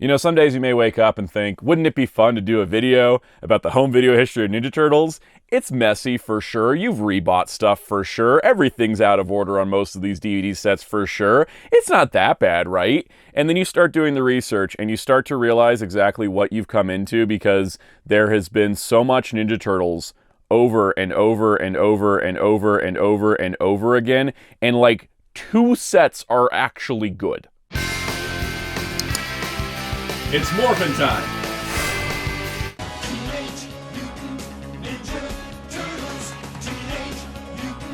You know, some days you may wake up and think, wouldn't it be fun to do a video about the home video history of Ninja Turtles? It's messy for sure, you've rebought stuff for sure, everything's out of order on most of these DVD sets for sure. It's not that bad, right? And then you start doing the research and you start to realize exactly what you've come into because there has been so much Ninja Turtles over and over and over and over and over and over again, and like 2 sets are actually good. It's morphin' time!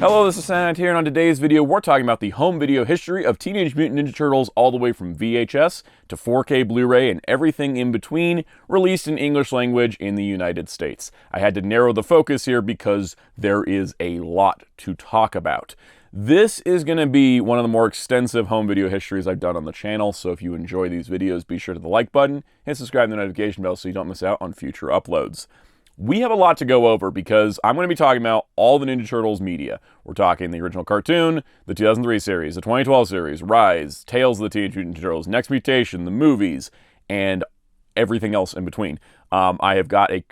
Hello, this is Soundout here, and on today's video, we're talking about the home video history of Teenage Mutant Ninja Turtles all the way from VHS to 4K Blu-ray and everything in between, released in English language in the United States. I had to narrow the focus here because there is a lot to talk about. This is going to be one of the more extensive home video histories I've done on the channel, so if you enjoy these videos, be sure to hit the like button and subscribe to the notification bell so you don't miss out on future uploads. We have a lot to go over because I'm going to be talking about all the Ninja Turtles media. We're talking the original cartoon, the 2003 series, the 2012 series, Rise, Tales of the Teenage Mutant Ninja Turtles, Next Mutation, the movies, and everything else in between. I have got a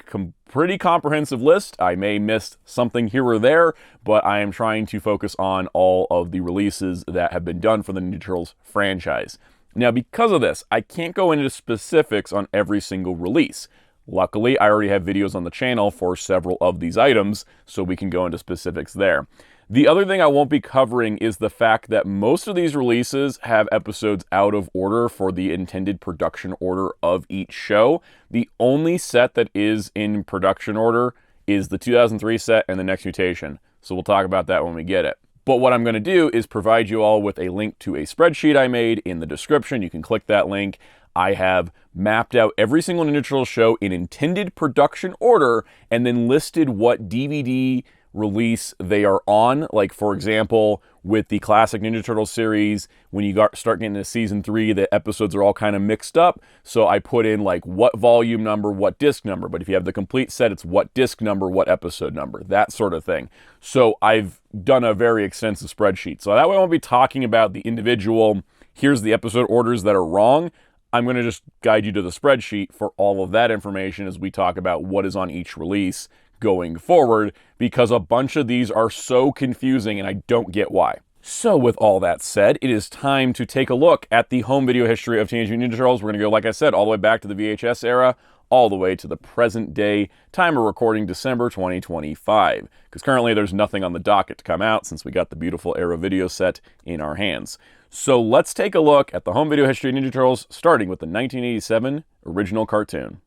pretty comprehensive list. I may miss something here or there, but I am trying to focus on all of the releases that have been done for the Ninja Turtles franchise. Now, because of this, I can't go into specifics on every single release. Luckily, I already have videos on the channel for several of these items, so we can go into specifics there. The other thing I won't be covering is the fact that most of these releases have episodes out of order for the intended production order of each show. The only set that is in production order is the 2003 set and the Next Mutation, so we'll talk about that when we get it. But what I'm going to do is provide you all with a link to a spreadsheet I made in the description. You can click that link. I have mapped out every single Ninja Turtles show in intended production order and then listed what DVD release they are on. Like, for example, with the classic Ninja Turtles series, when you start getting into season 3, the episodes are all kind of mixed up. So I put in like what volume number, what disc number. But if you have the complete set, it's what disc number, what episode number, that sort of thing. So I've done a very extensive spreadsheet. So that way I won't be talking about the individual, here's the episode orders that are wrong. I'm going to just guide you to the spreadsheet for all of that information as we talk about what is on each release going forward, because a bunch of these are so confusing and I don't get why. So with all that said, it is time to take a look at the home video history of Teenage Mutant Ninja Turtles. We're going to go, like I said, all the way back to the VHS era, all the way to the present day, time of recording December 2025, because currently there's nothing on the docket to come out since we got the beautiful Arrow video set in our hands. So let's take a look at the home video history of Ninja Turtles, starting with the 1987 original cartoon.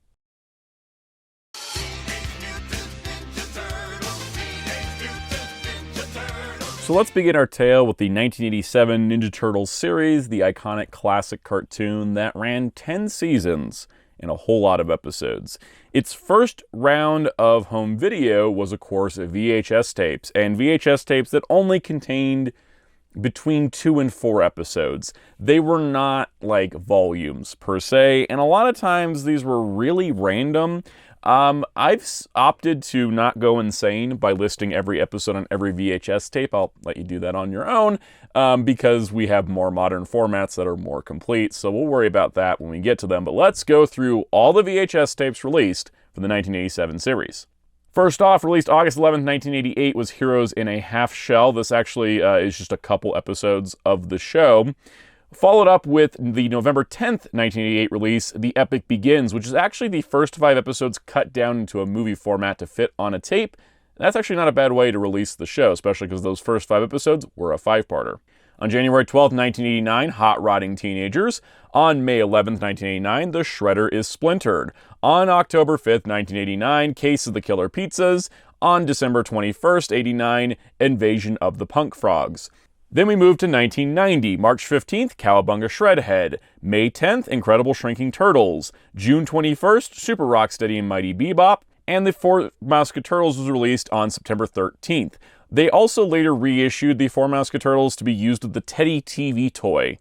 So let's begin our tale with the 1987 Ninja Turtles series, the iconic classic cartoon that ran 10 seasons and a whole lot of episodes. Its first round of home video was, of course, VHS tapes, and VHS tapes that only contained between 2 and 4 episodes. They were not like volumes per se, and a lot of times these were really random. I've opted to not go insane by listing every episode on every VHS tape. I'll let you do that on your own, because we have more modern formats that are more complete, so we'll worry about that when we get to them. But let's go through all the VHS tapes released for the 1987 series. First off, released August 11th, 1988, was Heroes in a Half Shell. This actually is just a couple episodes of the show. Followed up with the November 10th, 1988 release, The Epic Begins, which is actually the first 5 episodes cut down into a movie format to fit on a tape. That's actually not a bad way to release the show, especially because those first 5 episodes were a 5-parter. On January 12th, 1989, Hot Rodding Teenagers. On May 11th, 1989, The Shredder is Splintered. On October 5th, 1989, Case of the Killer Pizzas. On December 21st, 89, Invasion of the Punk Frogs. Then we move to 1990, March 15th, Cowabunga Shredhead. May 10th, Incredible Shrinking Turtles. June 21st, Super Rocksteady and Mighty Bebop. And the Four Musketeers was released on September 13th. They also later reissued the Four Musketeers to be used with the Teddy TV toy.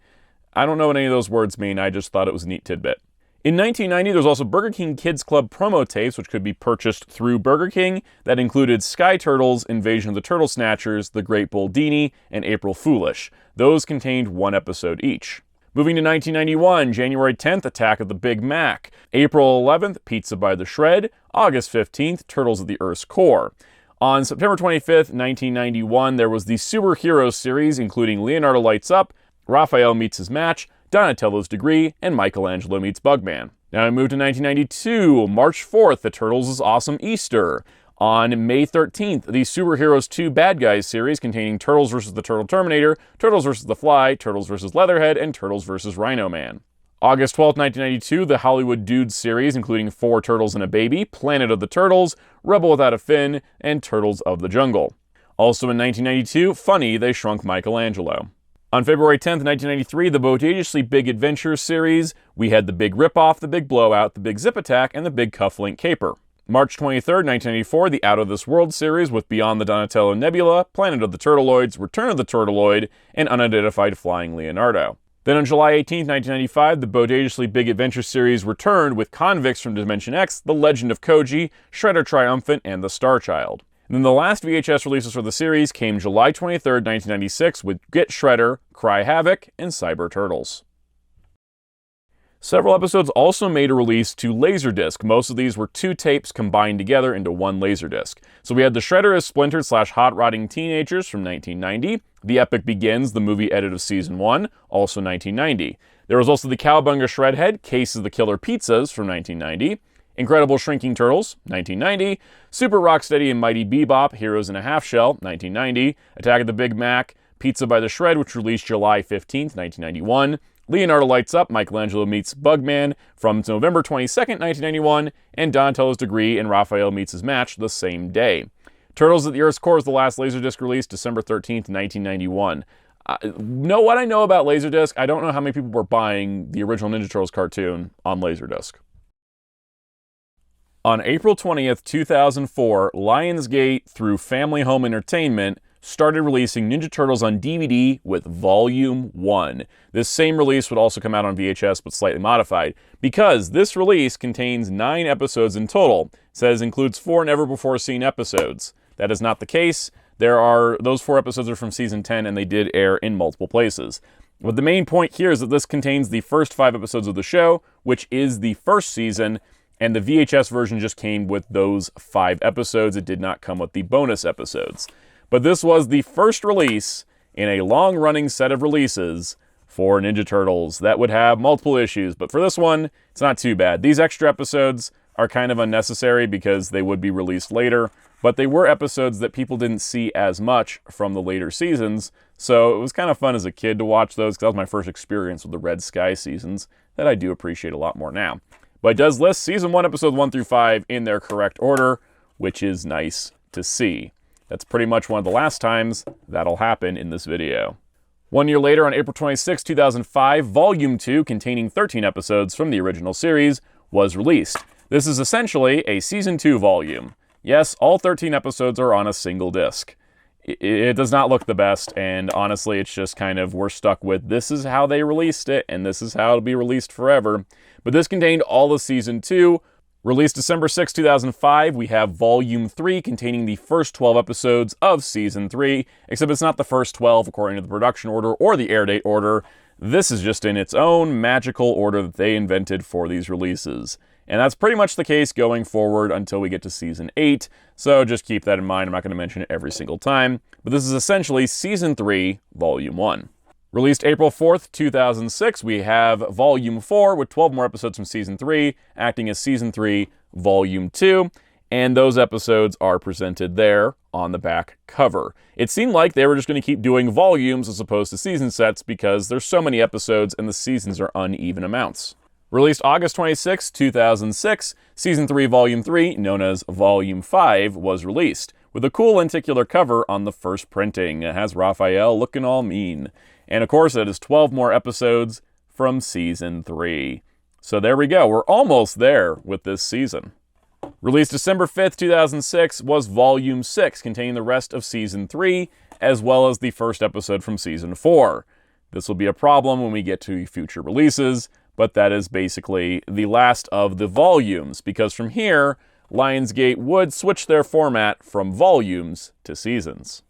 I don't know what any of those words mean, I just thought it was a neat tidbit. In 1990, there was also Burger King Kids Club promo tapes, which could be purchased through Burger King, that included Sky Turtles, Invasion of the Turtle Snatchers, The Great Bull Dini, and April Foolish. Those contained 1 episode each. Moving to 1991, January 10th, Attack of the Big Mac. April 11th, Pizza by the Shred. August 15th, Turtles at the Earth's Core. On September 25th, 1991, there was the Superheroes series, including Leonardo Lights Up, Raphael Meets His Match, Donatello's Degree, and Michelangelo Meets Bugman. Now we move to 1992, March 4th, The Turtles' Awesome Easter. On May 13th, the Superheroes 2 Bad Guys series containing Turtles vs. the Turtle Terminator, Turtles vs. the Fly, Turtles vs. Leatherhead, and Turtles vs. Rhino Man. August 12th, 1992, the Hollywood Dudes series including 4 Turtles and a Baby, Planet of the Turtles, Rebel Without a Fin, and Turtles of the Jungle. Also in 1992, Funny, They Shrunk Michelangelo. On February 10th, 1993, the Bodaciously Big Adventures series, we had the Big Rip-Off, the Big Blowout, the Big Zip Attack, and the Big Cufflink Caper. March 23rd, 1994, the Out of This World series with Beyond the Donatello Nebula, Planet of the Turtleoids, Return of the Turtleoid, and Unidentified Flying Leonardo. Then on July 18th, 1995, the Bodaciously Big Adventure series returned with Convicts from Dimension X, The Legend of Koji, Shredder Triumphant, and The Star Child. And then the last VHS releases for the series came July 23rd, 1996 with Get Shredder, Cry Havoc, and Cyber Turtles. Several episodes also made a release to Laserdisc. Most of these were 2 tapes combined together into 1 Laserdisc. So we had The Shredder as Splintered / Hot Rodding Teenagers from 1990, The Epic Begins, the movie edit of Season 1, also 1990. There was also the Cowabunga Shredhead, Case of the Killer Pizzas from 1990, Incredible Shrinking Turtles, 1990, Super Rocksteady and Mighty Bebop, Heroes in a Half Shell, 1990, Attack of the Big Mac, Pizza by the Shred, which released July 15th, 1991, Leonardo Lights Up, Michelangelo Meets Bugman from November 22nd, 1991, and Donatello's Degree and Raphael Meets His Match the same day. Turtles at the Earth's Core is the last Laserdisc release, December 13th, 1991. Know what I know about Laserdisc? I don't know how many people were buying the original Ninja Turtles cartoon on Laserdisc. On April 20th, 2004, Lionsgate, through Family Home Entertainment, started releasing Ninja Turtles on DVD with Volume 1. This same release would also come out on VHS, but slightly modified, because this release contains 9 episodes in total. It says includes 4 never-before-seen episodes. That is not the case. Those 4 episodes are from Season 10, and they did air in multiple places. But the main point here is that this contains the first 5 episodes of the show, which is the first season, and the VHS version just came with those 5 episodes. It did not come with the bonus episodes. But this was the first release in a long-running set of releases for Ninja Turtles that would have multiple issues. But for this one, it's not too bad. These extra episodes are kind of unnecessary because they would be released later, but they were episodes that people didn't see as much from the later seasons, so it was kind of fun as a kid to watch those because that was my first experience with the Red Sky seasons that I do appreciate a lot more now. But it does list Season 1, Episode 1 through 5 in their correct order, which is nice to see. That's pretty much one of the last times that'll happen in this video. 1 year later, on April 26, 2005, Volume 2, containing 13 episodes from the original series, was released. This is essentially a Season 2 volume. Yes, all 13 episodes are on a single disc. It does not look the best, and honestly, it's just kind of, we're stuck with this is how they released it, and this is how it'll be released forever. But this contained all of Season 2. Released December 6, 2005, we have Volume 3 containing the first 12 episodes of Season 3, except it's not the first 12 according to the production order or the air date order. This is just in its own magical order that they invented for these releases. And that's pretty much the case going forward until we get to Season 8, so just keep that in mind. I'm not going to mention it every single time, but this is essentially Season 3, Volume 1. Released April 4th, 2006, we have Volume 4 with 12 more episodes from Season 3, acting as Season 3, Volume 2, and those episodes are presented there on the back cover. It seemed like they were just going to keep doing volumes as opposed to season sets because there's so many episodes and the seasons are uneven amounts. Released August 26, 2006, Season 3, Volume 3, known as Volume 5, was released, with a cool lenticular cover on the first printing. It has Raphael looking all mean. And of course, it is 12 more episodes from Season 3. So there we go. We're almost there with this season. Released December 5th, 2006, was Volume 6, containing the rest of Season 3, as well as the first episode from Season 4. This will be a problem when we get to future releases, but that is basically the last of the volumes, because from here, Lionsgate would switch their format from volumes to seasons.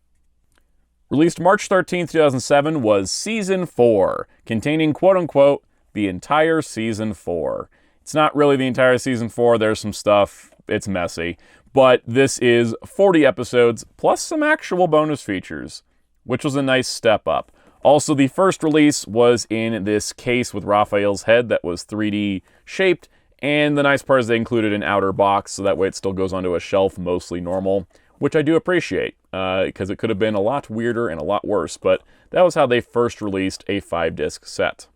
Released March 13th, 2007, was Season 4, containing, quote-unquote, the entire Season 4. It's not really the entire Season 4, there's some stuff, it's messy, but this is 40 episodes, plus some actual bonus features, which was a nice step up. Also, the first release was in this case with Raphael's head that was 3D shaped, and the nice part is they included an outer box, so that way it still goes onto a shelf, mostly normal, which I do appreciate, because it could have been a lot weirder and a lot worse, but that was how they first released a 5-disc set.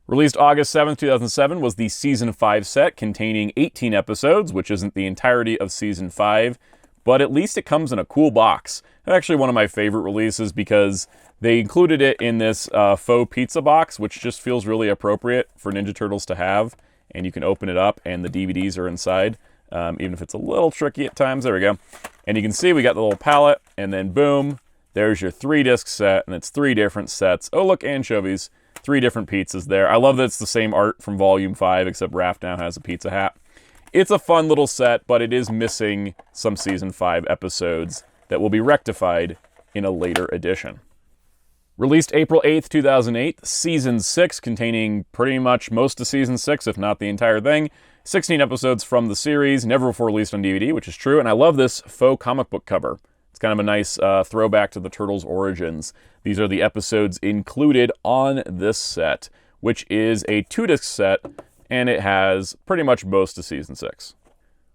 Released August 7th, 2007 was the Season 5 set, containing 18 episodes, which isn't the entirety of Season 5, but at least it comes in a cool box. Actually one of my favorite releases because they included it in this faux pizza box, which just feels really appropriate for Ninja Turtles to have. And you can open it up and the DVDs are inside, even if it's a little tricky at times. There we go. And you can see we got the little palette, and then boom, there's your 3-disc set, and it's 3 different sets. Oh, look, anchovies. 3 different pizzas there. I love that it's the same art from Volume 5, except Raph now has a pizza hat. It's a fun little set, but it is missing some Season 5 episodes that will be rectified in a later edition. Released April 8th, 2008, Season 6, containing pretty much most of Season 6, if not the entire thing. 16 episodes from the series, never before released on DVD, which is true, and I love this faux comic book cover. It's kind of a nice throwback to the Turtles' origins. These are the episodes included on this set, which is a 2-disc set, and it has pretty much most of Season 6.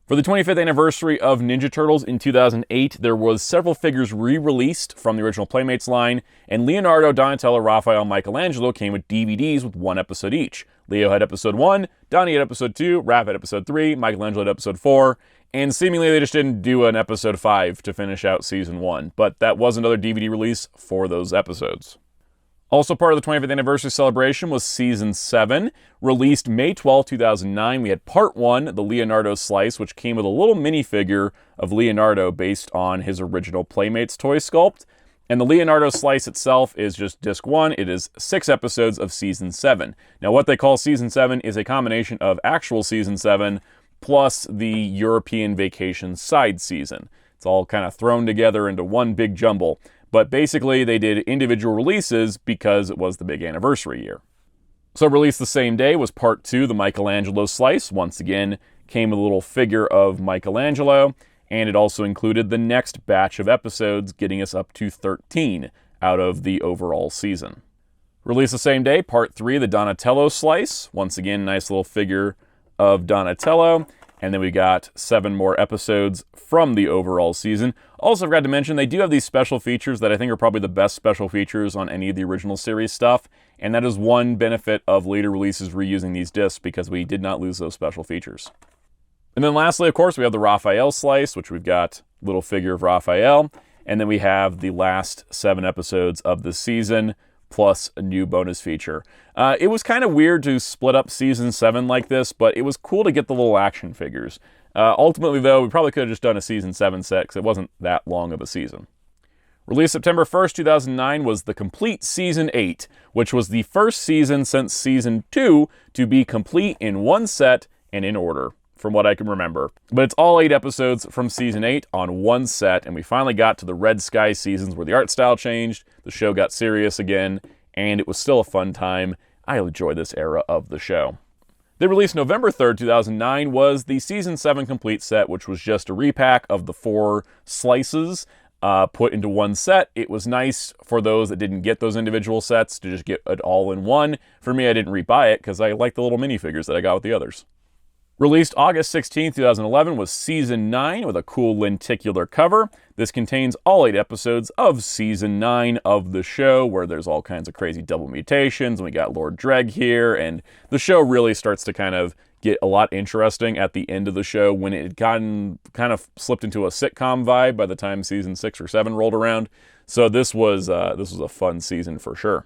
For the 25th anniversary of Ninja Turtles in 2008, there was several figures re-released from the original Playmates line, and Leonardo, Donatello, Raphael, and Michelangelo came with DVDs with 1 episode each. Leo had episode 1, Donnie had episode 2, Raph had episode 3, Michelangelo had episode 4, and seemingly they just didn't do an episode 5 to finish out Season 1, but that was another DVD release for those episodes. Also part of the 25th anniversary celebration was Season 7, released May 12, 2009. We had Part 1, the Leonardo Slice, which came with a little minifigure of Leonardo based on his original Playmates toy sculpt. And the Leonardo Slice itself is just Disc 1. It is 6 episodes of Season 7. Now what they call Season 7 is a combination of actual Season 7 plus the European Vacation side season. It's all kind of thrown together into one big jumble. But basically, they did individual releases because it was the big anniversary year. So released the same day was Part 2, the Michelangelo Slice. Once again, came with a little figure of Michelangelo, and it also included the next batch of episodes, getting us up to 13 out of the overall season. Released the same day, Part 3, the Donatello Slice. Once again, nice little figure of Donatello. And then we got 7 more episodes from the overall season. Also forgot to mention, they do have these special features that I think are probably the best special features on any of the original series stuff. And that is one benefit of later releases reusing these discs, because we did not lose those special features. And then lastly, of course, we have the Raphael Slice, which we've got a little figure of Raphael. And then we have the last 7 episodes of the season, plus a new bonus feature. It was kind of weird to split up Season 7 like this, but it was cool to get the little action figures. Ultimately, though, we probably could have just done a Season 7 set, because it wasn't that long of a season. Released September 1st, 2009 was the complete Season 8, which was the first season since Season 2 to be complete in one set and in order, from what I can remember. But it's all 8 episodes from Season 8 on one set, and we finally got to the Red Sky seasons where the art style changed, the show got serious again, and it was still a fun time. I enjoy this era of the show. They released November 3rd, 2009 was the Season 7 complete set, which was just a repack of the 4 slices put into one set. It was nice for those that didn't get those individual sets to just get it all in one. For me, I didn't rebuy it because I like the little minifigures that I got with the others. Released August 16, 2011 was Season 9 with a cool lenticular cover. This contains all 8 episodes of Season 9 of the show, where there's all kinds of crazy double mutations, and we got Lord Dreg here, and the show really starts to kind of get a lot interesting at the end of the show when it had gotten kind of slipped into a sitcom vibe by the time Season 6 or 7 rolled around. So this was a fun season for sure.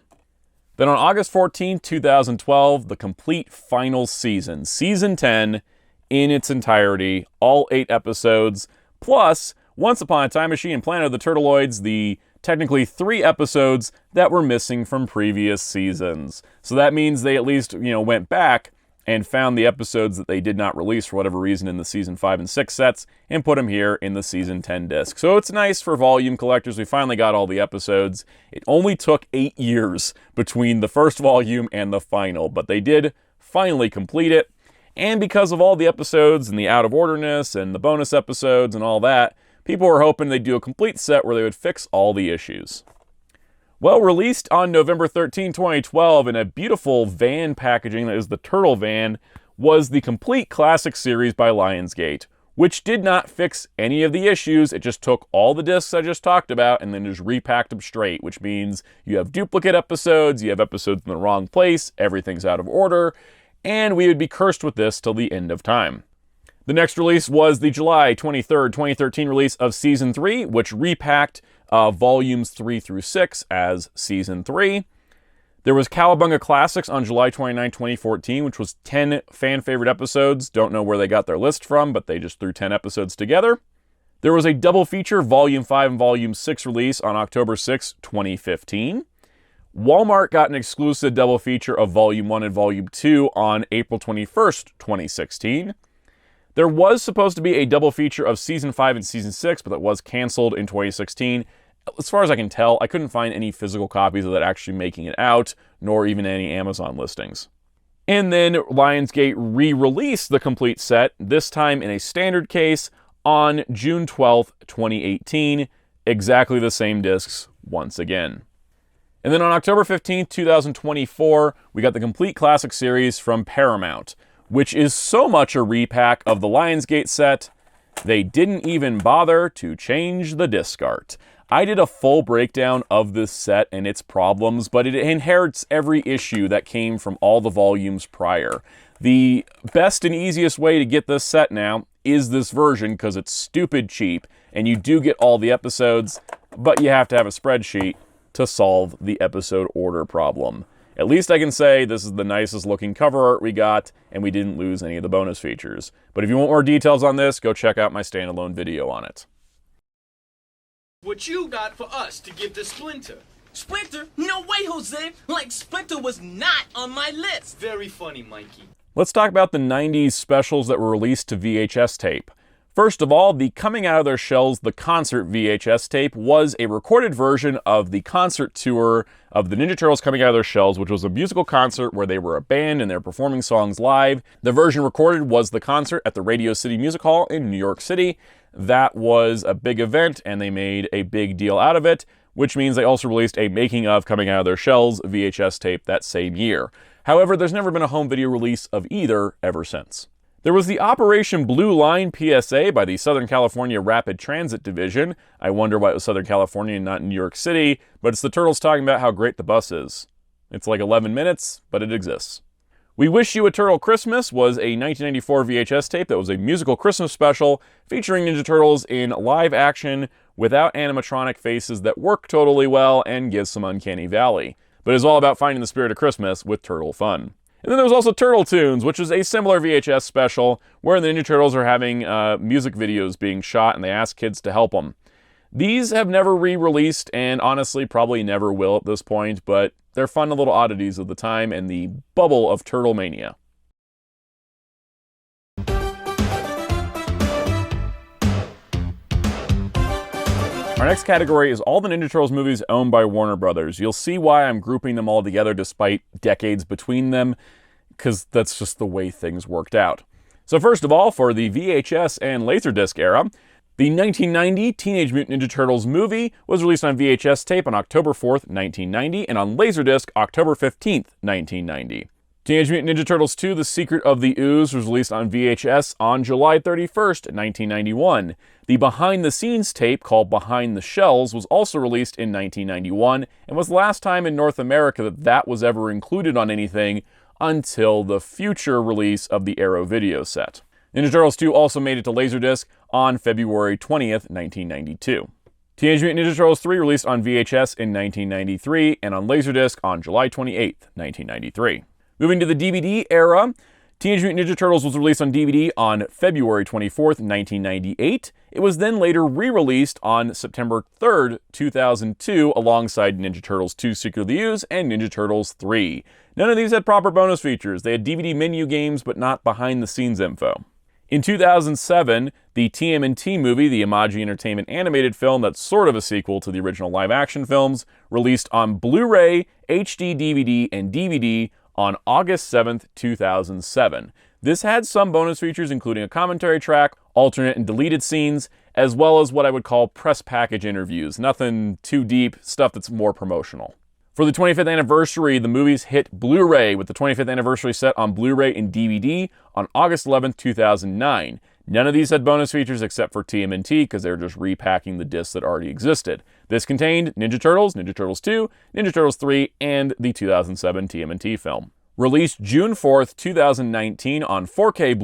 Then on August 14, 2012, the complete final season, Season 10, in its entirety, all 8 episodes, plus Once Upon a Time Machine and Planet of the Turtleoids, the technically 3 episodes that were missing from previous seasons. So that means they at least, went back and found the episodes that they did not release for whatever reason in the Season 5 and 6 sets and put them here in the Season 10 disc. So it's nice for volume collectors. We finally got all the episodes. It only took 8 years between the first volume and the final, but they did finally complete it. And because of all the episodes and the out-of-orderness and the bonus episodes and all that, people were hoping they'd do a complete set where they would fix all the issues. Well, released on November 13, 2012 in a beautiful van packaging that is the Turtle Van, was the complete classic series by Lionsgate, which did not fix any of the issues. It just took all the discs I just talked about and then just repacked them straight, which means you have duplicate episodes, you have episodes in the wrong place, everything's out of order, and we would be cursed with this till the end of time. The next release was the July 23rd, 2013 release of Season 3, which repacked volumes 3 through 6 as Season 3. There was Cowabunga Classics on July 29, 2014, which was 10 fan-favorite episodes. Don't know where they got their list from, but they just threw 10 episodes together. There was a double feature, Volume 5 and Volume 6 release on October 6, 2015. Walmart got an exclusive double feature of Volume 1 and Volume 2 on April 21st, 2016. There was supposed to be a double feature of Season 5 and Season 6, but that was canceled in 2016. As far as I can tell, I couldn't find any physical copies of that actually making it out, nor even any Amazon listings. And then Lionsgate re-released the complete set, this time in a standard case, on June 12th, 2018. Exactly the same discs once again. And then on October 15th, 2024, we got the complete classic series from Paramount, which is so much a repack of the Lionsgate set, they didn't even bother to change the disc art. I did a full breakdown of this set and its problems, but it inherits every issue that came from all the volumes prior. The best and easiest way to get this set now is this version because it's stupid cheap, and you do get all the episodes, but you have to have a spreadsheet to solve the episode order problem. At least I can say this is the nicest looking cover art we got, and we didn't lose any of the bonus features. But if you want more details on this, go check out my standalone video on it. What you got for us to give to Splinter? Splinter? No way, Jose! Like, Splinter was not on my list! Very funny, Mikey. Let's talk about the 90s specials that were released to VHS tape. First of all, the Coming Out of Their Shells, the concert VHS tape, was a recorded version of the concert tour of the Ninja Turtles Coming Out of Their Shells, which was a musical concert where they were a band and they're performing songs live. The version recorded was the concert at the Radio City Music Hall in New York City. That was a big event, and they made a big deal out of it, which means they also released a Making of Coming Out of Their Shells VHS tape that same year. However, there's never been a home video release of either ever since. There was the Operation Blue Line PSA by the Southern California Rapid Transit Division. I wonder why it was Southern California and not New York City, but it's the Turtles talking about how great the bus is. It's like 11 minutes, but it exists. We Wish You a Turtle Christmas was a 1994 VHS tape that was a musical Christmas special featuring Ninja Turtles in live action without animatronic faces that work totally well and give some uncanny valley. But it's all about finding the spirit of Christmas with turtle fun. And then there was also Turtle Tunes, which is a similar VHS special where the Ninja Turtles are having music videos being shot and they ask kids to help them. These have never re-released and honestly probably never will at this point, but they're fun little oddities of the time and the bubble of Turtle Mania. Our next category is all the Ninja Turtles movies owned by Warner Brothers. You'll see why I'm grouping them all together despite decades between them, because that's just the way things worked out. So first of all, for the VHS and Laserdisc era, the 1990 Teenage Mutant Ninja Turtles movie was released on VHS tape on October 4th, 1990, and on Laserdisc October 15th, 1990. Teenage Mutant Ninja Turtles 2, The Secret of the Ooze was released on VHS on July 31st, 1991. The behind-the-scenes tape called Behind the Shells was also released in 1991 and was the last time in North America that was ever included on anything until the future release of the Arrow video set. Ninja Turtles 2 also made it to Laserdisc on February 20th, 1992. Teenage Mutant Ninja Turtles 3 released on VHS in 1993 and on Laserdisc on July 28th, 1993. Moving to the DVD era, Teenage Mutant Ninja Turtles was released on DVD on February 24th, 1998. It was then later re-released on September 3rd, 2002, alongside Ninja Turtles 2 Secret of the Ooze and Ninja Turtles 3. None of these had proper bonus features. They had DVD menu games, but not behind-the-scenes info. In 2007, the TMNT movie, the Imagi Entertainment animated film that's sort of a sequel to the original live-action films, released on Blu-ray, HD DVD, and DVD on August 7th, 2007. This had some bonus features, including a commentary track, alternate and deleted scenes, as well as what I would call press package interviews. Nothing too deep, stuff that's more promotional. For the 25th anniversary, the movies hit Blu-ray, with the 25th anniversary set on Blu-ray and DVD on August 11th, 2009. None of these had bonus features except for TMNT, because they were just repacking the discs that already existed. This contained Ninja Turtles, Ninja Turtles 2, Ninja Turtles 3, and the 2007 TMNT film. Released June 4th, 2019 on 4K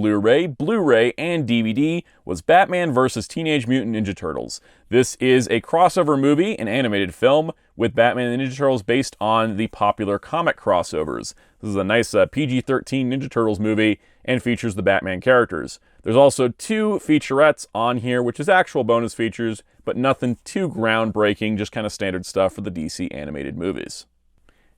Blu-ray, and DVD, was Batman vs. Teenage Mutant Ninja Turtles. This is a crossover movie, an animated film, with Batman and Ninja Turtles based on the popular comic crossovers. This is a nice PG-13 Ninja Turtles movie and features the Batman characters. There's also 2 featurettes on here, which is actual bonus features, but nothing too groundbreaking, just kind of standard stuff for the DC animated movies.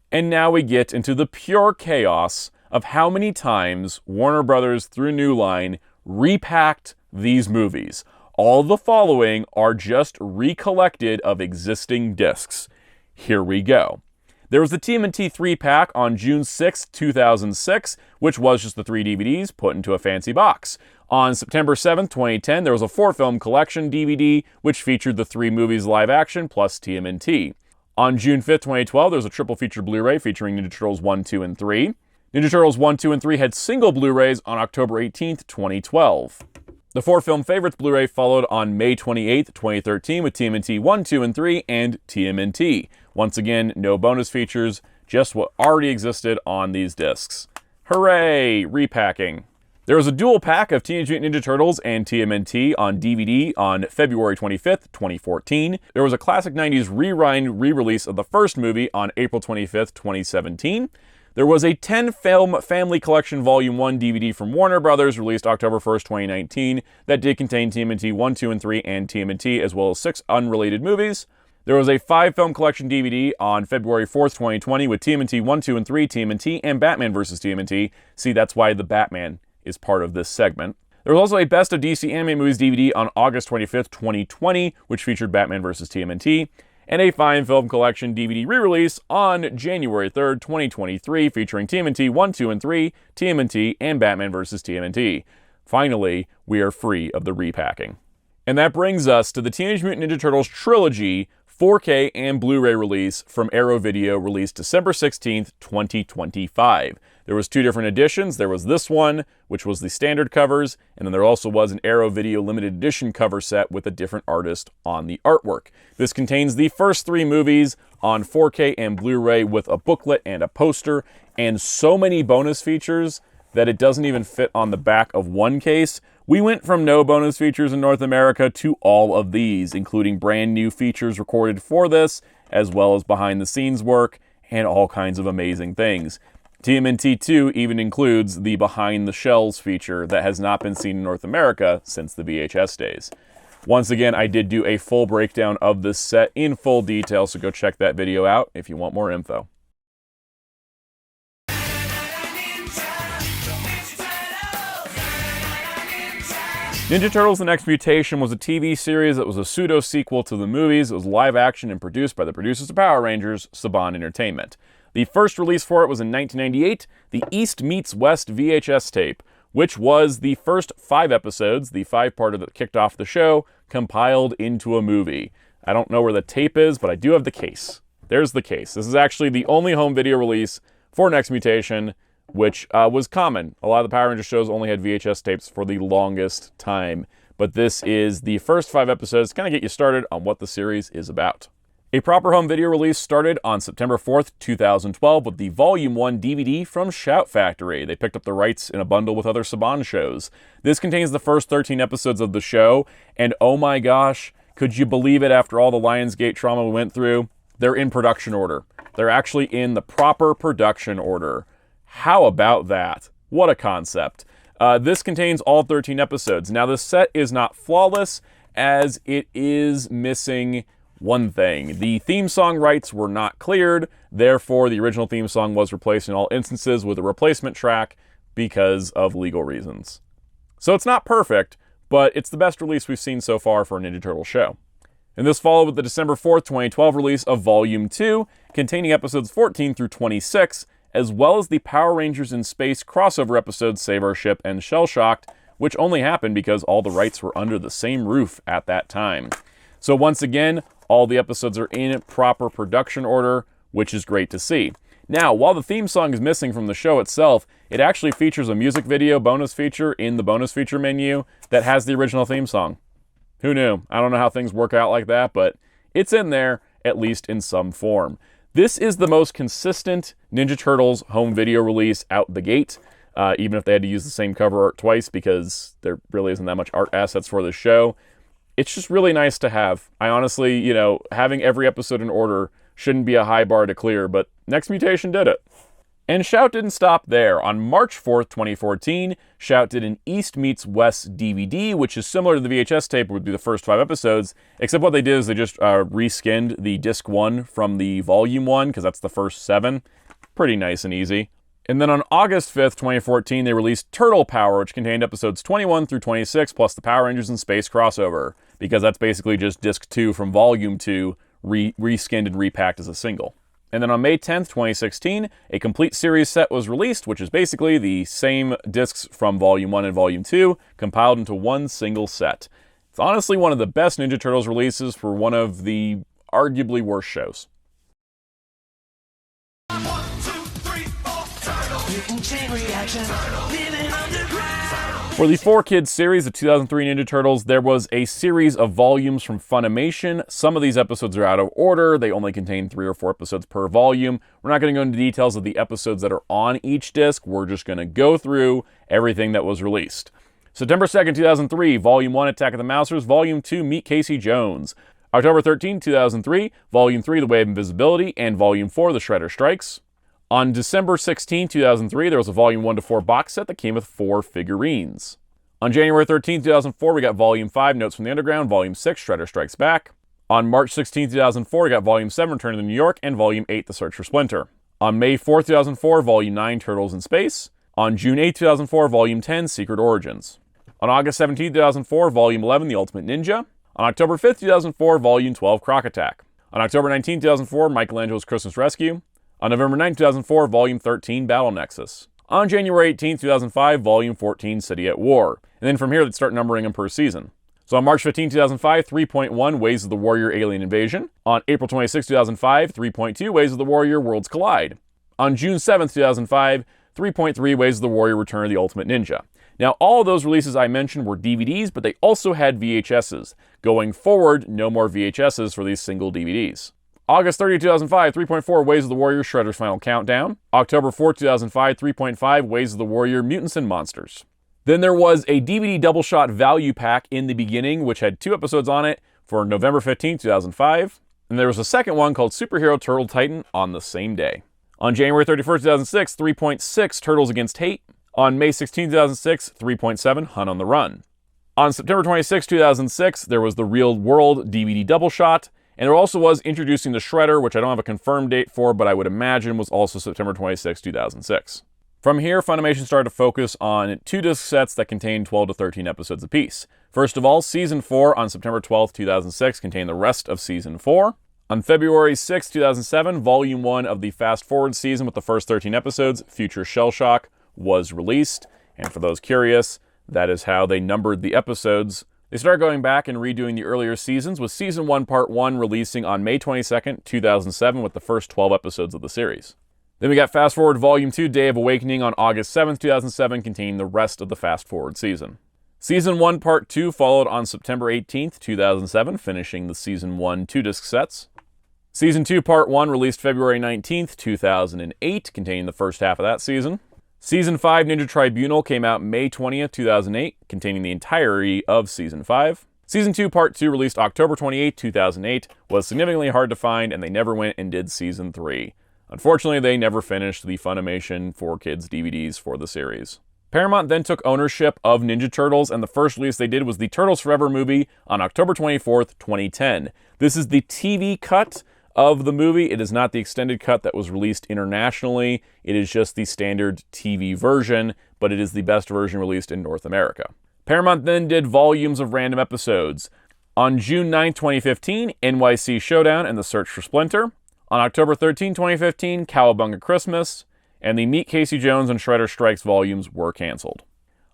And now we get into the pure chaos of how many times Warner Brothers, through New Line, repacked these movies. All the following are just recollected of existing discs. Here we go. There was the TMNT 3-pack on June 6, 2006, which was just the 3 DVDs put into a fancy box. On September 7, 2010, there was a 4-film collection DVD, which featured the 3 movies live action plus TMNT. On June 5th, 2012, there was a triple feature Blu-ray featuring Ninja Turtles 1, 2, and 3. Ninja Turtles 1, 2, and 3 had single Blu-rays on October 18th, 2012. The 4-film favorites Blu-ray followed on May 28th, 2013 with TMNT 1, 2, and 3 and TMNT. Once again, no bonus features, just what already existed on these discs. Hooray! Repacking. There was a dual pack of Teenage Mutant Ninja Turtles and TMNT on DVD on February 25th, 2014. There was a classic 90s rewind re-release of the first movie on April 25th, 2017. There was a 10-film Family Collection Volume 1 DVD from Warner Brothers, released October 1st, 2019, that did contain TMNT 1, 2, and 3 and TMNT, as well as 6 unrelated movies. There was a 5-film collection DVD on February 4th, 2020 with TMNT 1, 2, and 3, TMNT, and Batman vs. TMNT. See, that's why the Batman is part of this segment. There was also a Best of DC Anime Movies DVD on August 25th, 2020, which featured Batman vs. TMNT, and a Fine Film Collection DVD re-release on January 3rd, 2023, featuring TMNT 1, 2, and 3, TMNT, and Batman vs. TMNT. Finally, we are free of the repacking. And that brings us to the Teenage Mutant Ninja Turtles Trilogy 4K and Blu-ray release from Arrow Video, released December 16th, 2025. There was 2 different editions. There was this one, which was the standard covers, and then there also was an Arrow Video limited edition cover set with a different artist on the artwork. This contains the first 3 movies on 4K and Blu-ray with a booklet and a poster, and so many bonus features that it doesn't even fit on the back of one case. We went from no bonus features in North America to all of these, including brand new features recorded for this, as well as behind the scenes work, and all kinds of amazing things. TMNT 2 even includes the Behind the Shells feature that has not been seen in North America since the VHS days. Once again, I did do a full breakdown of this set in full detail, so go check that video out if you want more info. Ninja Turtles: The Next Mutation was a TV series that was a pseudo-sequel to the movies. It was live action and produced by the producers of Power Rangers, Saban Entertainment. The first release for it was in 1998, the East Meets West VHS tape, which was the first 5 episodes, the 5-parter that kicked off the show, compiled into a movie. I don't know where the tape is, but I do have the case. There's the case. This is actually the only home video release for Next Mutation, which was common. A lot of the Power Rangers shows only had VHS tapes for the longest time, but this is the first 5 episodes to kind of get you started on what the series is about. A proper home video release started on September 4th, 2012 with the Volume 1 DVD from Shout Factory. They picked up the rights in a bundle with other Saban shows. This contains the first 13 episodes of the show, and oh my gosh, could you believe it, after all the Lionsgate trauma we went through? They're in production order. They're actually in the proper production order. How about that? What a concept. This contains all 13 episodes. Now, the set is not flawless, as it is missing one thing. The theme song rights were not cleared, therefore the original theme song was replaced in all instances with a replacement track because of legal reasons. So it's not perfect, but it's the best release we've seen so far for a Ninja Turtles show. And this followed with the December 4th, 2012 release of Volume 2, containing episodes 14 through 26, as well as the Power Rangers in Space crossover episodes Save Our Ship and Shell Shocked, which only happened because all the rights were under the same roof at that time. So once again, all the episodes are in proper production order, which is great to see. Now, while the theme song is missing from the show itself, it actually features a music video bonus feature in the bonus feature menu that has the original theme song. Who knew? I don't know how things work out like that, but it's in there, at least in some form. This is the most consistent Ninja Turtles home video release out the gate, even if they had to use the same cover art twice because there really isn't that much art assets for the show. It's just really nice to have. I honestly, having every episode in order shouldn't be a high bar to clear, but Next Mutation did it. And Shout didn't stop there. On March 4th, 2014, Shout did an East Meets West DVD, which is similar to the VHS tape, would be the first 5 episodes, except what they did is they just reskinned the disc 1 from the volume 1, because that's the first 7. Pretty nice and easy. And then on August 5th, 2014, they released Turtle Power, which contained episodes 21 through 26, plus the Power Rangers in Space crossover, because that's basically just disc 2 from volume 2, reskinned and repacked as a single. And then on May 10th, 2016, a complete series set was released, which is basically the same discs from Volume 1 and Volume 2, compiled into one single set. It's honestly one of the best Ninja Turtles releases for one of the arguably worst shows. For the 4Kids series, the 2003 Ninja Turtles, there was a series of volumes from Funimation. Some of these episodes are out of order. They only contain 3 or 4 episodes per volume. We're not going to go into details of the episodes that are on each disc. We're just going to go through everything that was released. September 2nd, 2003, Volume 1, Attack of the Mousers. Volume 2, Meet Casey Jones. October 13, 2003, Volume 3, The Way of Invisibility, and Volume 4, The Shredder Strikes. On December 16, 2003, there was a Volume 1 to 4 box set that came with 4 figurines. On January 13, 2004, we got Volume 5, Notes from the Underground, Volume 6, Shredder Strikes Back. On March 16, 2004, we got Volume 7, Return to New York, and Volume 8, The Search for Splinter. On May 4, 2004, Volume 9, Turtles in Space. On June 8, 2004, Volume 10, Secret Origins. On August 17, 2004, Volume 11, The Ultimate Ninja. On October 5, 2004, Volume 12, Croc Attack. On October 19, 2004, Michelangelo's Christmas Rescue. On November 9, 2004, Volume 13, Battle Nexus. On January 18, 2005, Volume 14, City at War. And then from here, they'd start numbering them per season. So on March 15, 2005, 3.1, Ways of the Warrior, Alien Invasion. On April 26, 2005, 3.2, Ways of the Warrior, Worlds Collide. On June 7, 2005, 3.3, Ways of the Warrior, Return of the Ultimate Ninja. Now, all of those releases I mentioned were DVDs, but they also had VHSs. Going forward, no more VHSs for these single DVDs. August 30, 2005, 3.4, Ways of the Warrior, Shredder's Final Countdown. October 4, 2005, 3.5, Ways of the Warrior, Mutants and Monsters. Then there was a DVD double shot value pack in the beginning, which had 2 episodes on it for November 15, 2005. And there was a second one called Superhero Turtle Titan on the same day. On January 31st, 2006, 3.6, Turtles Against Hate. On May 16, 2006, 3.7, Hunt on the Run. On September 26, 2006, there was the Real World DVD double shot. And there also was Introducing the Shredder, which I don't have a confirmed date for, but I would imagine was also September 26, 2006. From here, Funimation started to focus on 2 disc sets that contained 12 to 13 episodes apiece. First of all, Season 4 on September 12, 2006 contained the rest of Season 4. On February 6, 2007, Volume 1 of the Fast Forward season with the first 13 episodes, Future Shell Shock, was released. And for those curious, that is how they numbered the episodes. They started going back and redoing the earlier seasons, with Season 1 Part 1 releasing on May 22nd, 2007 with the first 12 episodes of the series. Then we got Fast Forward Volume 2, Day of Awakening on August 7th, 2007, containing the rest of the Fast Forward season. Season 1 Part 2 followed on September 18th, 2007, finishing the Season 1 2-disc sets. Season 2 Part 1 released February 19th, 2008, containing the first half of that season. Season 5 Ninja Tribunal came out May 20th, 2008, containing the entirety of Season 5. Season 2 Part 2 released October 28, 2008, was significantly hard to find, and they never went and did Season 3. Unfortunately, they never finished the Funimation 4Kids DVDs for the series. Paramount then took ownership of Ninja Turtles, and the first release they did was the Turtles Forever movie on October 24th, 2010. This is the TV cut of the movie. It is not the extended cut that was released internationally. It is just the standard TV version, but it is the best version released in North America. Paramount then did volumes of random episodes. On June 9, 2015, NYC Showdown and the Search for Splinter. On October 13, 2015, Cowabunga Christmas. And the Meet Casey Jones and Shredder Strikes volumes were canceled.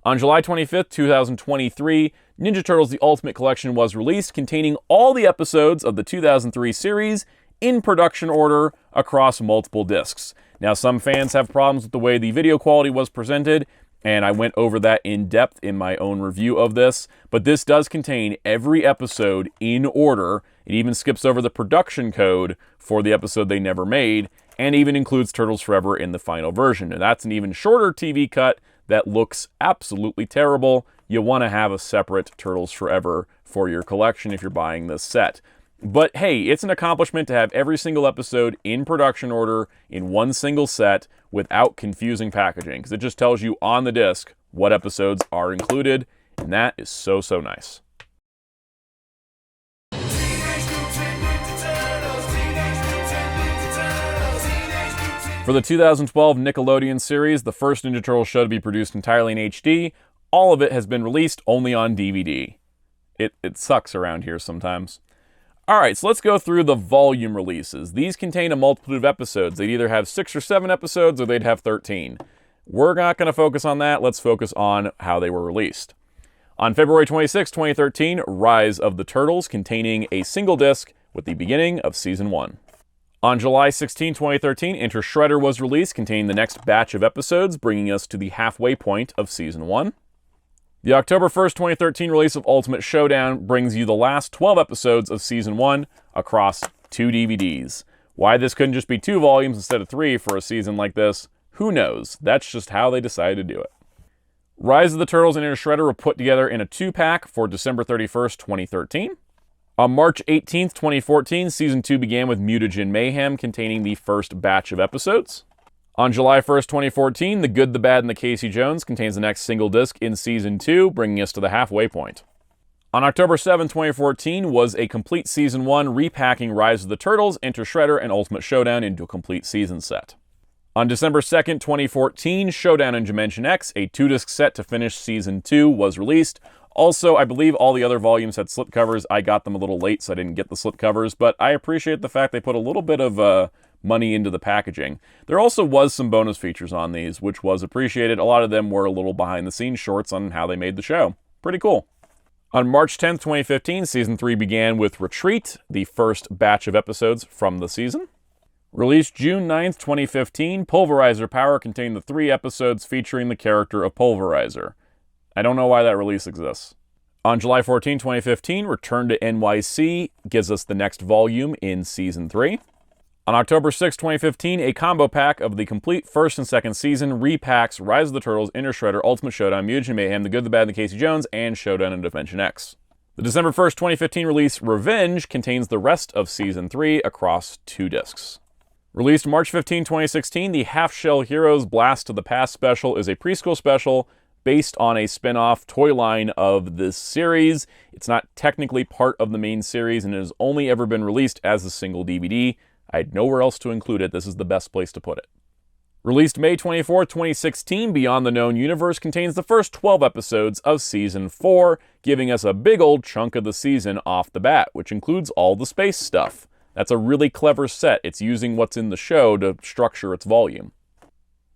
On July 25th, 2023, Ninja Turtles The Ultimate Collection was released, containing all the episodes of the 2003 series in production order across multiple discs. Now, some fans have problems with the way the video quality was presented, and I went over that in depth in my own review of this, but this does contain every episode in order. It even skips over the production code for the episode they never made, and even includes Turtles Forever in the final version. And that's an even shorter TV cut that looks absolutely terrible. You want to have a separate Turtles Forever for your collection if you're buying this set. But hey, it's an accomplishment to have every single episode in production order in one single set without confusing packaging, because it just tells you on the disc what episodes are included, and that is so, so nice. For the 2012 Nickelodeon series, the first Ninja Turtles show to be produced entirely in HD, all of it has been released only on DVD. It sucks around here sometimes. Alright, so let's go through the volume releases. These contain a multitude of episodes. They'd either have 6 or 7 episodes, or they'd have 13. We're not going to focus on that. Let's focus on how they were released. On February 26, 2013, Rise of the Turtles, containing a single disc with the beginning of Season 1. On July 16, 2013, Enter Shredder was released, containing the next batch of episodes, bringing us to the halfway point of Season 1. The October 1st, 2013 release of Ultimate Showdown brings you the last 12 episodes of Season 1 across 2 DVDs. Why this couldn't just be 2 volumes instead of 3 for a season like this, who knows? That's just how they decided to do it. Rise of the Turtles and Enter Shredder were put together in a 2-pack for December 31st, 2013. On March 18th, 2014, Season 2 began with Mutant Mayhem, containing the first batch of episodes. On July 1st, 2014, The Good, the Bad, and the Casey Jones contains the next single disc in Season 2, bringing us to the halfway point. On October 7, 2014, was a complete Season 1 repacking Rise of the Turtles, Enter Shredder, and Ultimate Showdown into a complete season set. On December 2nd, 2014, Showdown in Dimension X, a 2-disc set to finish Season 2, was released. Also, I believe all the other volumes had slipcovers. I got them a little late, so I didn't get the slipcovers, but I appreciate the fact they put a little bit of money into the packaging. There also was some bonus features on these, which was appreciated. A lot of them were a little behind-the-scenes shorts on how they made the show. Pretty cool. On March 10th, 2015, Season 3 began with Retreat, the first batch of episodes from the season. Released June 9th, 2015, Pulverizer Power contained the 3 episodes featuring the character of Pulverizer. I don't know why that release exists. On July 14, 2015, Return to NYC gives us the next volume in Season 3. On October 6, 2015, a combo pack of the complete first and second season repacks Rise of the Turtles, Enter Shredder, Ultimate Showdown, Mutant Mayhem, The Good, the Bad, and the Casey Jones, and Showdown in Dimension X. The December 1st, 2015 release, Revenge, contains the rest of Season 3 across 2 discs. Released March 15, 2016, the Half Shell Heroes Blast to the Past special is a preschool special based on a spin-off toy line of this series. It's not technically part of the main series, and it has only ever been released as a single DVD. I had nowhere else to include it. This is the best place to put it. Released May 24, 2016, Beyond the Known Universe contains the first 12 episodes of Season 4, giving us a big old chunk of the season off the bat, which includes all the space stuff. That's a really clever set. It's using what's in the show to structure its volume.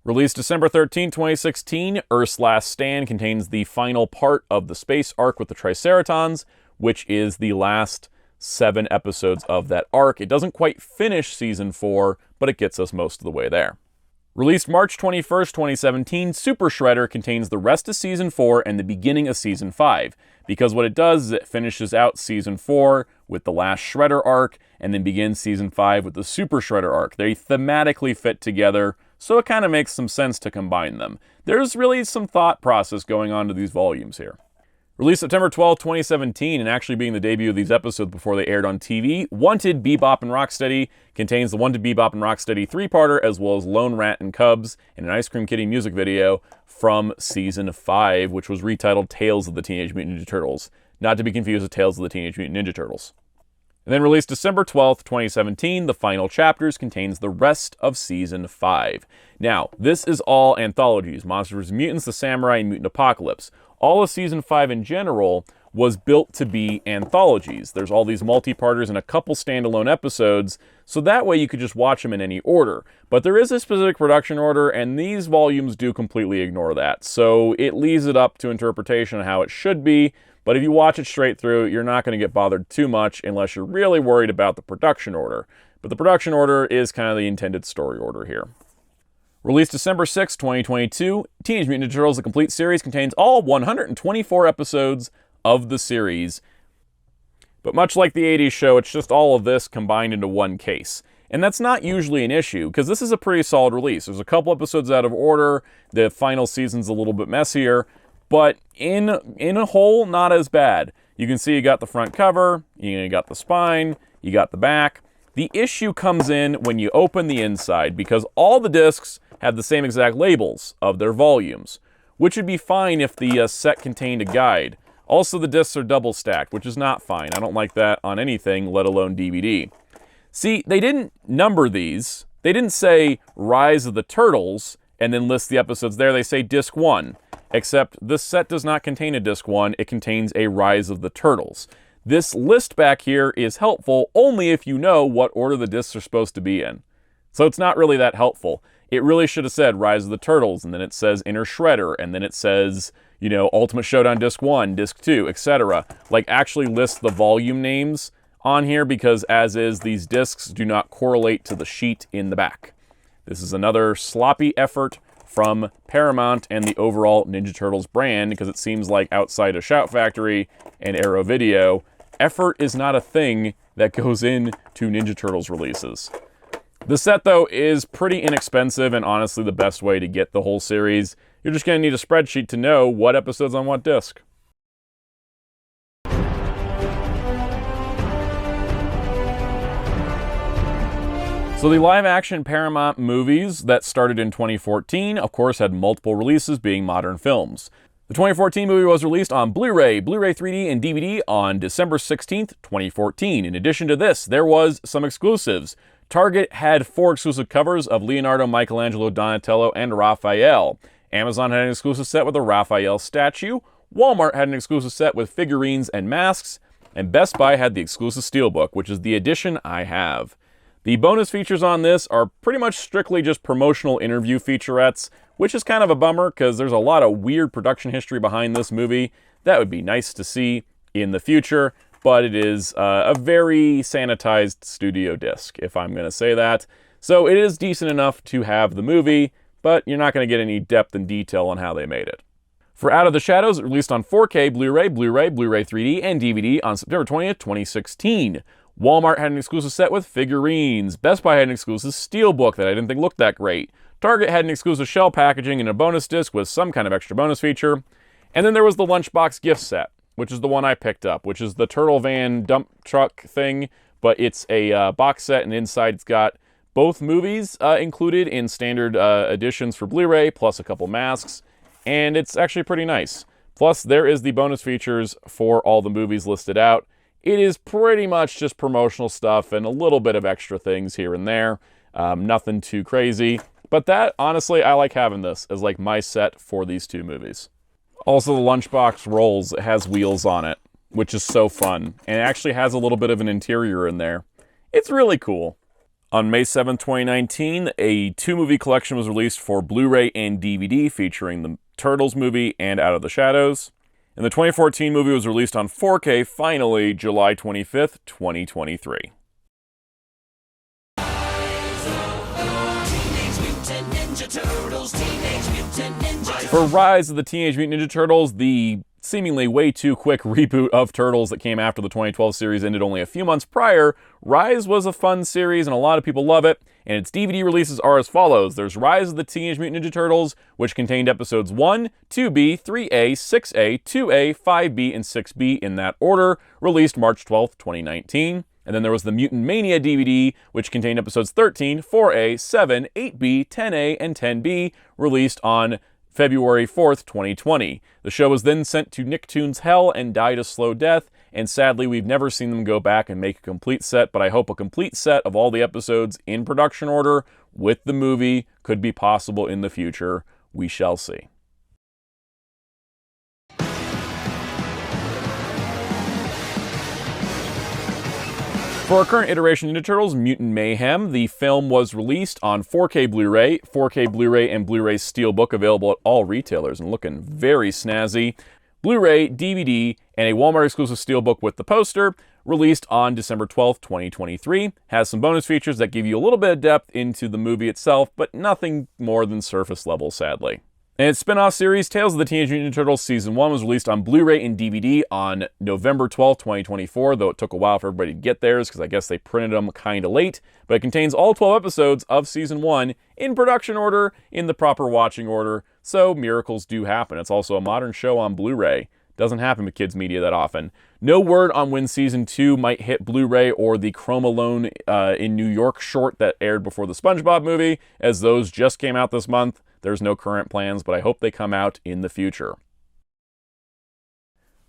Released December 13, 2016, Earth's Last Stand contains the final part of the space arc with the Triceratons, which is the last 7 episodes of that arc. It doesn't quite finish Season 4, but it gets us most of the way there. Released March 21st, 2017, Super Shredder contains the rest of Season 4 and the beginning of Season 5, because what it does is it finishes out Season 4 with the last Shredder arc, and then begins Season 5 with the Super Shredder arc. They thematically fit together, so it kind of makes some sense to combine them. There's really some thought process going on to these volumes here. Released September 12, 2017, and actually being the debut of these episodes before they aired on TV, Wanted Bebop and Rocksteady contains the Wanted Bebop and Rocksteady 3-parter, as well as Lone Rat and Cubs and an Ice Cream Kitty music video from Season 5, which was retitled Tales of the Teenage Mutant Ninja Turtles, not to be confused with Tales of the Teenage Mutant Ninja Turtles. And then released December 12th, 2017, the final chapters contains the rest of Season 5. Now, this is all anthologies, Monsters vs. Mutants, The Samurai, and Mutant Apocalypse. All of Season 5 in general was built to be anthologies. There's all these multi-parters and a couple standalone episodes, so that way you could just watch them in any order. But there is a specific production order, and these volumes do completely ignore that. So it leaves it up to interpretation on how it should be, but if you watch it straight through, you're not going to get bothered too much unless you're really worried about the production order. But the production order is kind of the intended story order here. Released December 6, 2022, Teenage Mutant Ninja Turtles: The Complete Series contains all 124 episodes of the series. But much like the 80s show, it's just all of this combined into one case. And that's not usually an issue, because this is a pretty solid release. There's a couple episodes out of order, the final season's a little bit messier, but in a whole, not as bad. You can see you got the front cover, you got the spine, you got the back. The issue comes in when you open the inside, because all the discs have the same exact labels of their volumes, which would be fine if the set contained a guide. Also, the discs are double stacked, which is not fine. I don't like that on anything, let alone DVD. See, they didn't number these. They didn't say Rise of the Turtles and then list the episodes there. They say Disc 1. Except this set does not contain a Disc 1, it contains a Rise of the Turtles. This list back here is helpful only if you know what order the discs are supposed to be in. So it's not really that helpful. It really should have said Rise of the Turtles, and then it says Inner Shredder, and then it says, you know, Ultimate Showdown Disc 1, Disc 2, etc. Like, actually list the volume names on here, because as is, these discs do not correlate to the sheet in the back. This is another sloppy effort from Paramount and the overall Ninja Turtles brand, because it seems like outside of Shout Factory and Arrow Video, effort is not a thing that goes into Ninja Turtles releases. The set, though, is pretty inexpensive and honestly the best way to get the whole series. You're just going to need a spreadsheet to know what episode's on what disc. So the live-action Paramount movies that started in 2014, of course, had multiple releases being modern films. The 2014 movie was released on Blu-ray, Blu-ray 3D, and DVD on December 16th, 2014. In addition to this, there was some exclusives. Target had 4 exclusive covers of Leonardo, Michelangelo, Donatello, and Raphael. Amazon had an exclusive set with a Raphael statue. Walmart had an exclusive set with figurines and masks. And Best Buy had the exclusive Steelbook, which is the edition I have. The bonus features on this are pretty much strictly just promotional interview featurettes, which is kind of a bummer because there's a lot of weird production history behind this movie. That would be nice to see in the future, but it is a very sanitized studio disc, if I'm going to say that. So it is decent enough to have the movie, but you're not going to get any depth and detail on how they made it. For Out of the Shadows, it released on 4K, Blu-ray, Blu-ray, Blu-ray 3D, and DVD on September 20th, 2016. Walmart had an exclusive set with figurines. Best Buy had an exclusive Steelbook that I didn't think looked that great. Target had an exclusive shell packaging and a bonus disc with some kind of extra bonus feature. And then there was the Lunchbox gift set, which is the one I picked up, which is the Turtle Van dump truck thing, but it's a box set, and inside it's got both movies included in standard editions for Blu-ray, plus a couple masks, and it's actually pretty nice. Plus, there is the bonus features for all the movies listed out. It is pretty much just promotional stuff and a little bit of extra things here and there. Nothing too crazy. But that, honestly, I like having this as like my set for these two movies. Also, the Lunchbox rolls. It has wheels on it, which is so fun. And it actually has a little bit of an interior in there. It's really cool. On May 7, 2019, a 2-movie collection was released for Blu-ray and DVD featuring the Turtles movie and Out of the Shadows. And the 2014 movie was released on 4K, finally, July 25th, 2023. For Rise of the Teenage Mutant Ninja Turtles, the seemingly way too quick reboot of Turtles that came after the 2012 series ended only a few months prior, Rise was a fun series and a lot of people love it, and its DVD releases are as follows. There's Rise of the Teenage Mutant Ninja Turtles, which contained episodes 1, 2B, 3A, 6A, 2A, 5B, and 6B in that order, released March 12th, 2019. And then there was the Mutant Mania DVD, which contained episodes 13, 4A, 7, 8B, 10A, and 10B, released on February 4th, 2020. The show was then sent to Nicktoons Hell and died a slow death, and sadly we've never seen them go back and make a complete set, but I hope a complete set of all the episodes in production order with the movie could be possible in the future. We shall see. For our current iteration of Ninja Turtles, Mutant Mayhem, the film was released on 4K Blu-ray, 4K Blu-ray and Blu-ray Steelbook available at all retailers and looking very snazzy. Blu-ray, DVD, and a Walmart exclusive Steelbook with the poster, released on December 12th, 2023. Has some bonus features that give you a little bit of depth into the movie itself, but nothing more than surface level, sadly. And its spin-off series, Tales of the Teenage Mutant Ninja Turtles Season 1, was released on Blu-ray and DVD on November 12th, 2024, though it took a while for everybody to get theirs, because I guess they printed them kind of late. But it contains all 12 episodes of Season 1 in production order, in the proper watching order, so miracles do happen. It's also a modern show on Blu-ray. Doesn't happen with kids' media that often. No word on when Season 2 might hit Blu-ray or the Chrome Alone in New York short that aired before the SpongeBob movie, as those just came out this month. There's no current plans, but I hope they come out in the future.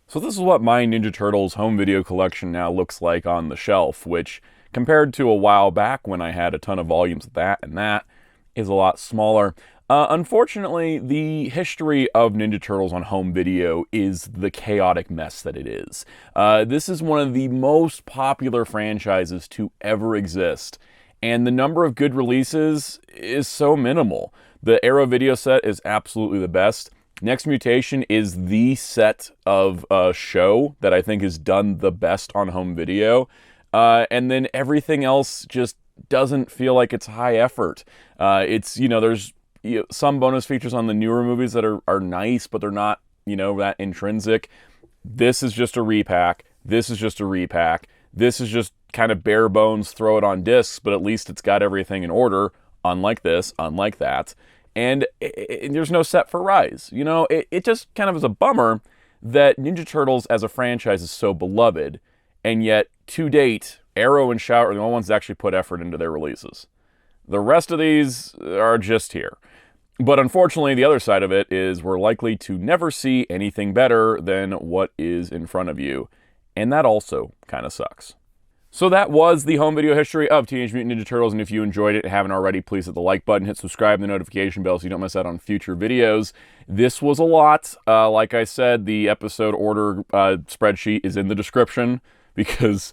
So this is what my Ninja Turtles home video collection now looks like on the shelf, which, compared to a while back when I had a ton of volumes of that and that, is a lot smaller. Unfortunately, the history of Ninja Turtles on home video is the chaotic mess that it is. This is one of the most popular franchises to ever exist, and the number of good releases is so minimal. The Arrow video set is absolutely the best. Next Mutation is the set of show that I think is done the best on home video. And then everything else just doesn't feel like it's high effort. There's some bonus features on the newer movies that are nice, but they're not, that intrinsic. This is just a repack. This is just a repack. This is just kind of bare bones, throw it on discs, but at least it's got everything in order. Unlike this, unlike that. And there's no set for Rise. It just kind of is a bummer that Ninja Turtles as a franchise is so beloved, and yet, to date, Arrow and Shout are the only ones that actually put effort into their releases. The rest of these are just here. But unfortunately, the other side of it is we're likely to never see anything better than what is in front of you. And that also kind of sucks. So that was the home video history of Teenage Mutant Ninja Turtles, and if you enjoyed it and haven't already, please hit the like button, hit subscribe, and the notification bell so you don't miss out on future videos. This was a lot. Like I said, the episode order spreadsheet is in the description because,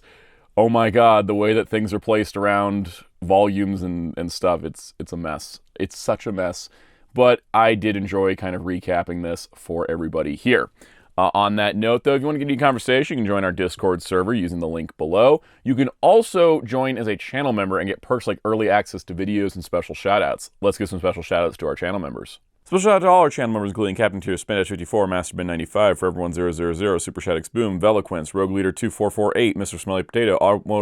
oh my god, the way that things are placed around volumes and stuff, it's a mess. It's such a mess. But I did enjoy kind of recapping this for everybody here. On that note, though, if you want to get into a conversation, you can join our Discord server using the link below. You can also join as a channel member and get perks like early access to videos and special shoutouts. Let's give some special shoutouts to our channel members. Special shout out to all our channel members, including Captain Tier, Spindash54, Masterbin95, Forever1000, Super Shadix Boom, Veloquence, Rogue Leader 2448, Mr. Smelly Potato,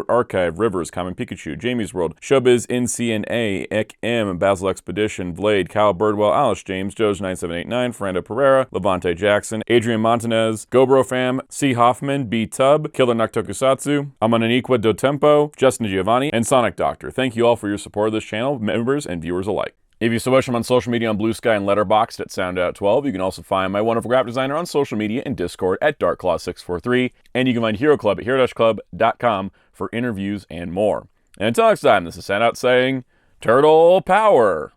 Archive, Rivers, Common Pikachu, Jamie's World, Showbiz NCNA, EkM, Basil Expedition, Blade, Kyle Birdwell, Alice James, Doge9789, Fernando Pereira, Levante Jackson, Adrian Montanez, Gobro Fam, C. Hoffman, B. Tub, Killer Noctokusatsu, Amananiqua Do Tempo, Justin Giovanni, and Sonic Doctor. Thank you all for your support of this channel, members and viewers alike. If you so wish, I'm on social media on Blue Sky and Letterboxd at Soundout12. You can also find my wonderful graphic designer on social media and Discord at DarkClaw643. And you can find Hero Club at hero-club.com for interviews and more. And until next time, this is Soundout saying, Turtle Power!